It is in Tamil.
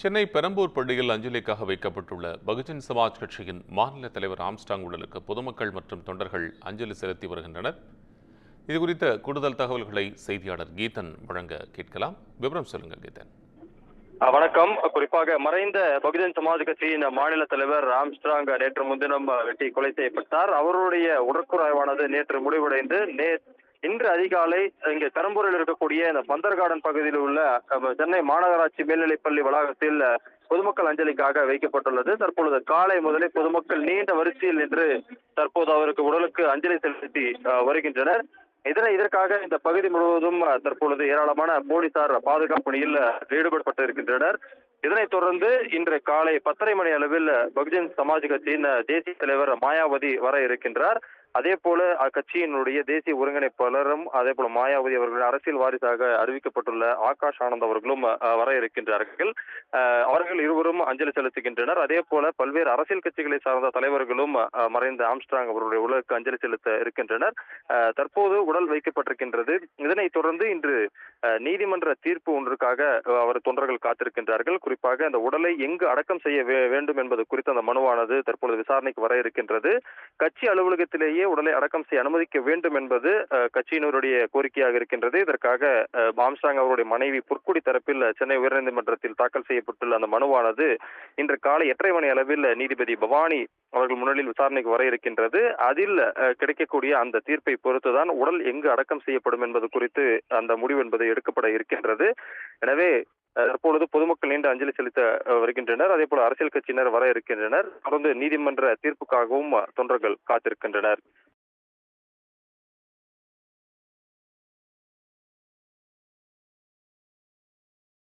சென்னை பெரம்பூர் பள்ளியில் அஞ்சலிக்காக வைக்கப்பட்டுள்ள பகுஜன் சமாஜ் கட்சியின் மாநில தலைவர் ஆம்ஸ்டாங் உடலுக்கு பொதுமக்கள் மற்றும் தொண்டர்கள் அஞ்சலி செலுத்தி வருகின்றனர். இதுகுறித்த கூடுதல் தகவல்களை செய்தியாளர் கீதன் வழங்க கேட்கலாம். விவரம் சொல்லுங்க கீதன். வணக்கம். குறிப்பாக மறைந்த பகுஜன் சமாஜ் கட்சியின் மாநில தலைவர் ஆம்ஸ்ட்ராங் நேற்று முன்தினம் வெட்டி கொலை செய்யப்பட்டார். அவருடைய உடற்கூறாய்வானது நேற்று முடிவடைந்து இன்று அதிகாலை இங்கே பெரம்பூரில் இருக்கக்கூடிய இந்த பந்தர் கார்டன் பகுதியில் உள்ள சென்னை மாநகராட்சி மேல்நிலைப்பள்ளி வளாகத்தில் பொதுமக்கள் அஞ்சலிக்காக வைக்கப்பட்டுள்ளது. தற்பொழுது காலை முதலே பொதுமக்கள் நீண்ட வரிசையில் நின்று தற்போது அவருக்கு உடலுக்கு அஞ்சலி செலுத்தி வருகின்றனர். இதற்காக இந்த பகுதி முழுவதும் தற்பொழுது ஏராளமான போலீசார் பாதுகாப்பு பணியில் ஈடுபட்டு இருக்கின்றனர். இதனைத் தொடர்ந்து இன்று காலை 10:30 மணி அளவில் பகுஜன் சமாஜ் கட்சியின் தேசிய தலைவர் மாயாவதி வர இருக்கின்றார். அதே போல அக்கட்சியினுடைய தேசிய ஒருங்கிணைப்பாளரும் அதே போல மாயாவதி அவர்கள் அரசியல் வாரிசாக அறிவிக்கப்பட்டுள்ள ஆகாஷ் ஆனந்த் அவர்களும் வர இருக்கின்றார்கள். அவர்கள் இருவரும் அஞ்சலி செலுத்துகின்றனர். அதே போல பல்வேறு அரசியல் கட்சிகளை சார்ந்த தலைவர்களும் மறைந்த ஆம்ஸ்ட்ராங் அவருடைய உடலுக்கு அஞ்சலி செலுத்த இருக்கின்றனர். தற்போது உடல் வைக்கப்பட்டிருக்கின்றது. இதனைத் தொடர்ந்து இன்று நீதிமன்ற தீர்ப்பு ஒன்றுக்காக அவர் தொண்டர்கள் காத்திருக்கின்றார்கள். குறிப்பாக அந்த உடலை எங்கு அடக்கம் செய்ய வேண்டும் என்பது குறித்து அந்த மனுவானது தற்பொழுது விசாரணைக்கு வர இருக்கின்றது. கட்சி அலுவலகத்திலேயே உடலை அடக்கம் செய்ய அனுமதிக்க வேண்டும் என்பது கட்சியினருடைய கோரிக்கையாக இருக்கின்றது. இதற்காக ஆம்ஸ்ட்ராங் அவருடைய மனைவி புற்குடி தரப்பில் சென்னை உயர்நீதிமன்றத்தில் தாக்கல் செய்யப்பட்டுள்ள அந்த மனுவானது இன்று காலை 8:30 மணி அளவில் நீதிபதி பவானி அவர்கள் முன்னிலையில் விசாரணைக்கு வர இருக்கின்றது. அதில் கிடைக்கக்கூடிய அந்த தீர்ப்பை பொறுத்துதான் உடல் எங்கு அடக்கம் செய்யப்படும் என்பது குறித்து அந்த முடிவு என்பது எடுக்கப்பட இருக்கின்றது. எனவே தற்பொழுது பொதுமக்கள் நீண்ட அஞ்சலி செலுத்த வருகின்றனர். அதே போல அரசியல் கட்சியினர் வர இருக்கின்றனர். தொடர்ந்து நீதிமன்ற தீர்ப்புக்காகவும் தொண்டர்கள் காத்திருக்கின்றனர்.